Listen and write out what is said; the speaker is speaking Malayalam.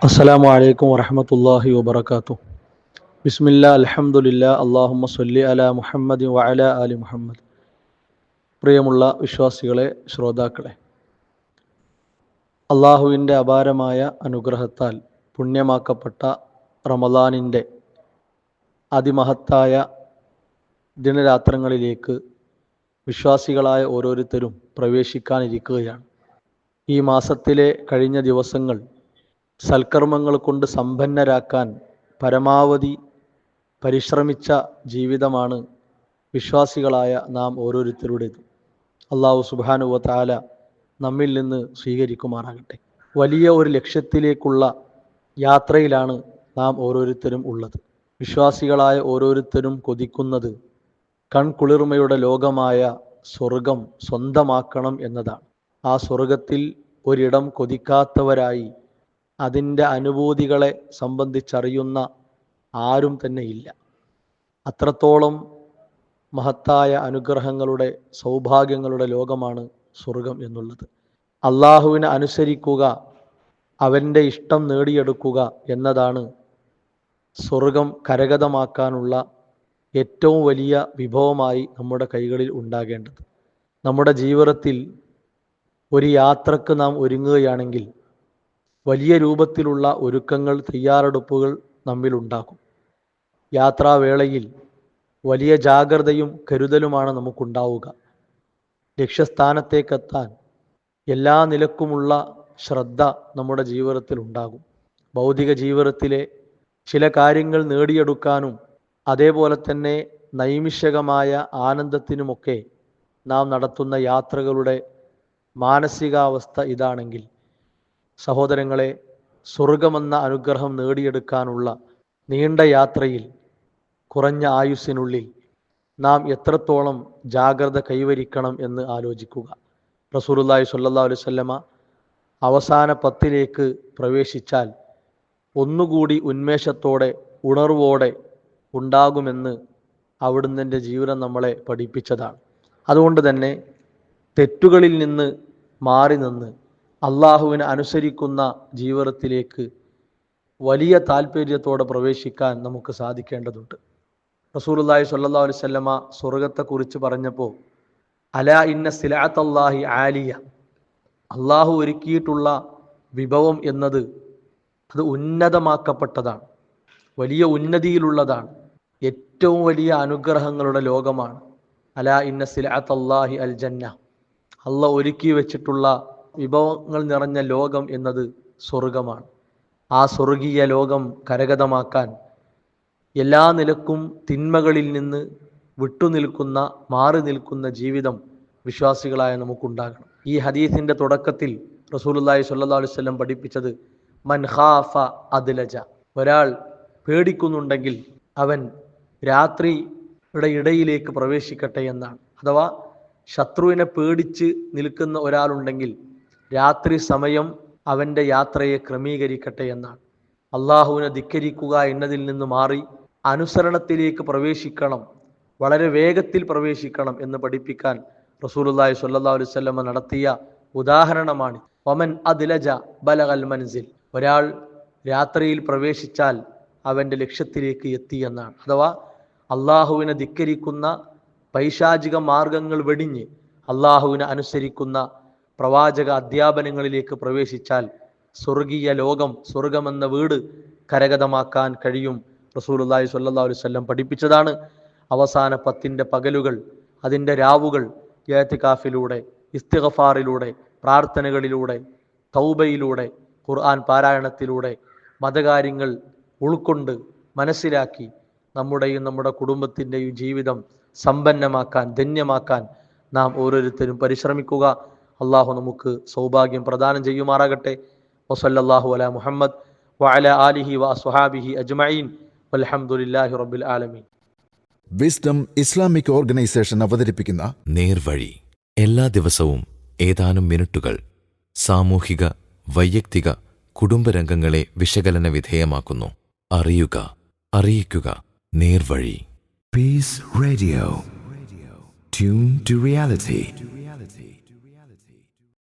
അസ്സലാമു അലൈക്കും വറഹ്മത്തുള്ളാഹി വബറകാതുഹു. ബിസ്മില്ലാ അൽഹംദുലില്ലാ അല്ലാഹുമ്മ സ്വല്ലി അലാ മുഹമ്മദി വഅലാ ആലി മുഹമ്മദ്. പ്രിയമുള്ള വിശ്വാസികളെ, ശ്രോതാക്കളെ, അള്ളാഹുവിൻ്റെ അപാരമായ അനുഗ്രഹത്താൽ പുണ്യമാക്കപ്പെട്ട റമദാനിൻ്റെ അതിമഹത്തായ ദിനരാത്രങ്ങളിലേക്ക് വിശ്വാസികളായ ഓരോരുത്തരും പ്രവേശിക്കാനിരിക്കുകയാണ്. ഈ മാസത്തിലെ കഴിഞ്ഞ ദിവസങ്ങൾ സൽക്കർമ്മങ്ങൾ കൊണ്ട് സമ്പന്നരാക്കാൻ പരമാവധി പരിശ്രമിച്ച ജീവിതമാണ് വിശ്വാസികളായ നാം ഓരോരുത്തരുടേതും. അള്ളാഹു സുബ്ഹാനഹു വ തആല നമ്മിൽ നിന്ന് സ്വീകരിക്കുമാറാകട്ടെ. വലിയ ഒരു ലക്ഷ്യത്തിലേക്കുള്ള യാത്രയിലാണ് നാം ഓരോരുത്തരും ഉള്ളത്. വിശ്വാസികളായ ഓരോരുത്തരും കൊതിക്കുന്നത് കൺകുളിർമയുടെ ലോകമായ സ്വർഗം സ്വന്തമാക്കണം എന്നതാണ്. ആ സ്വർഗത്തിൽ ഒരിടം കൊതിക്കാത്തവരായി അതിൻ്റെ അനുഭൂതികളെ സംബന്ധിച്ചറിയുന്ന ആരും തന്നെ ഇല്ല. അത്രത്തോളം മഹത്തായ അനുഗ്രഹങ്ങളുടെ സൗഭാഗ്യങ്ങളുടെ ലോകമാണ് സ്വർഗം എന്നുള്ളത്. അള്ളാഹുവിനെ അനുസരിക്കുക, അവൻ്റെ ഇഷ്ടം നേടിയെടുക്കുക എന്നതാണ് സ്വർഗം കരഗതമാക്കാനുള്ള ഏറ്റവും വലിയ വിഭവമായി നമ്മുടെ കൈകളിൽ ഉണ്ടാകേണ്ടത്. നമ്മുടെ ജീവിതത്തിൽ ഒരു യാത്രക്ക് നാം ഒരുങ്ങുകയാണെങ്കിൽ വലിയ രൂപത്തിലുള്ള ഒരുക്കങ്ങൾ, തയ്യാറെടുപ്പുകൾ നമ്മിലുണ്ടാകും. യാത്രാവേളയിൽ വലിയ ജാഗ്രതയും കരുതലുമാണ് നമുക്കുണ്ടാവുക. ലക്ഷ്യസ്ഥാനത്തേക്കെത്താൻ എല്ലാ നിലക്കുമുള്ള ശ്രദ്ധ നമ്മുടെ ജീവിതത്തിൽ ഉണ്ടാകും. ഭൗതിക ജീവിതത്തിലെ ചില കാര്യങ്ങൾ നേടിയെടുക്കാനും അതേപോലെ തന്നെ നൈമിഷികമായ ആനന്ദത്തിനുമൊക്കെ നാം നടത്തുന്ന യാത്രകളുടെ മാനസികാവസ്ഥ ഇതാണെങ്കിൽ, സഹോദരങ്ങളെ, സ്വർഗമെന്ന അനുഗ്രഹം നേടിയെടുക്കാനുള്ള നീണ്ട യാത്രയിൽ കുറഞ്ഞ ആയുസ്സിനുള്ളിൽ നാം എത്രത്തോളം ജാഗ്രത കൈവരിക്കണം എന്ന് ആലോചിക്കുക. റസൂലുള്ളാഹി സ്വല്ലല്ലാഹു അലൈഹി വസല്ലമ അവസാന 10 പ്രവേശിച്ചാൽ ഒന്നുകൂടി ഉന്മേഷത്തോടെ, ഉണർവോടെ ഉണ്ടാകുമെന്ന് അവിടുന്ന് ജീവിതം നമ്മളെ പഠിപ്പിച്ചതാണ്. അതുകൊണ്ട് തന്നെ തെറ്റുകളിൽ നിന്ന് മാറി നിന്ന് അള്ളാഹുവിനെ അനുസരിക്കുന്ന ജീവിതത്തിലേക്ക് വലിയ താല്പര്യത്തോടെ പ്രവേശിക്കാൻ നമുക്ക് സാധിക്കേണ്ടതുണ്ട്. റസൂലുള്ളാഹി സ്വല്ലല്ലാഹു അലൈഹി വസല്ലമ സ്വർഗത്തെക്കുറിച്ച് പറഞ്ഞപ്പോൾ, അലാ ഇന്ന സിലഅത്തല്ലാഹി ആലിയ, അള്ളാഹു ഒരുക്കിയിട്ടുള്ള വിഭവം എന്നത് അത് ഉന്നതമാക്കപ്പെട്ടതാണ്, വലിയ ഉന്നതിയിലുള്ളതാണ്, ഏറ്റവും വലിയ അനുഗ്രഹങ്ങളുടെ ലോകമാണ്. അലാ ഇന്ന സിലഅത്തല്ലാഹി അൽ ജന്ന, അള്ളാഹ് ഒരുക്കി വെച്ചിട്ടുള്ള വിഭവങ്ങൾ നിറഞ്ഞ ലോകം എന്നത് സ്വർഗമാണ്. ആ സ്വർഗീയ ലോകം കരഗതമാക്കാൻ എല്ലാ നിലക്കും തിന്മകളിൽ നിന്ന് വിട്ടുനിൽക്കുന്ന, മാറി നിൽക്കുന്ന ജീവിതം വിശ്വാസികളായ നമുക്കുണ്ടാകണം. ഈ ഹദീസിൻ്റെ തുടക്കത്തിൽ റസൂലുള്ളാഹി സ്വല്ലല്ലാഹു അലൈഹി വസല്ലം പഠിപ്പിച്ചത് മൻ ഖാഫ അദ്ലജ, ഒരാൾ പേടിക്കുന്നുണ്ടെങ്കിൽ അവൻ രാത്രിയുടെ ഇടയിലേക്ക് പ്രവേശിക്കട്ടെ എന്നാണ്. അഥവാ ശത്രുവിനെ പേടിച്ച് നിൽക്കുന്ന ഒരാളുണ്ടെങ്കിൽ രാത്രി സമയം അവൻ്റെ യാത്രയെ ക്രമീകരിക്കട്ടെ എന്നാണ്. അള്ളാഹുവിനെ ധിക്കരിക്കുക എന്നതിൽ നിന്ന് മാറി അനുസരണത്തിലേക്ക് പ്രവേശിക്കണം, വളരെ വേഗത്തിൽ പ്രവേശിക്കണം എന്ന് പഠിപ്പിക്കാൻ റസൂലുള്ളാഹി സ്വല്ലല്ലാഹു അലൈഹി വസല്ലം നടത്തിയ ഉദാഹരണമാണ് വമൻ അദ്ലജ ബലഗൽ മൻസിൽ, ഒരാൾ രാത്രിയിൽ പ്രവേശിച്ചാൽ അവൻ്റെ ലക്ഷ്യത്തിലേക്ക് എത്തി എന്നാണ്. അഥവാ അള്ളാഹുവിനെ ധിക്കരിക്കുന്ന പൈശാചിക മാർഗങ്ങൾ വെടിഞ്ഞ് അള്ളാഹുവിനെ അനുസരിക്കുന്ന പ്രവാചക അധ്യാപനങ്ങളിലേക്ക് പ്രവേശിച്ചാൽ സ്വർഗീയ ലോകം, സ്വർഗമെന്ന വീട് കരഗതമാക്കാൻ കഴിയും. റസൂലുള്ളാഹി സ്വല്ലല്ലാഹു അലൈഹി വസല്ലം പഠിപ്പിച്ചതാണ്. അവസാന 10 പകലുകൾ, അതിൻ്റെ രാവുകൾ ഇഅ്തികാഫിലൂടെ, ഇസ്തിഗ്ഫാറിലൂടെ, പ്രാർത്ഥനകളിലൂടെ, തൗബയിലൂടെ, ഖുർആൻ പാരായണത്തിലൂടെ മതകാര്യങ്ങൾ ഉൾക്കൊണ്ട് മനസ്സിലാക്കി നമ്മുടെയും നമ്മുടെ കുടുംബത്തിൻ്റെയും ജീവിതം സമ്പന്നമാക്കാൻ, ധന്യമാക്കാൻ നാം ഓരോരുത്തരും പരിശ്രമിക്കുക. അള്ളാഹു നമുക്ക് സൗഭാഗ്യം പ്രദാനം ചെയ്യുമാറാകട്ടെ. വസല്ലല്ലാഹു അലാ മുഹമ്മദ് വഅലാ ആലിഹി വഅസ്ഹാബിഹി അജ്മഈൻ വൽഹംദുലില്ലാഹി റബ്ബിൽ ആലമീൻ. വിസ്ഡം ഇസ്ലാമിക് ഓർഗനൈസേഷൻ അവതരിപ്പിക്കുന്ന നേർവഴി, എല്ലാ ദിവസവും ഏതാനും മിനിറ്റുകൾ സാമൂഹിക, വൈയക്തിക, കുടുംബരംഗങ്ങളെ വിശകലന വിധേയമാക്കുന്നു. അറിയുക, അറിയിക്കുക. നേർവഴി. Peace Radio. Tune to reality.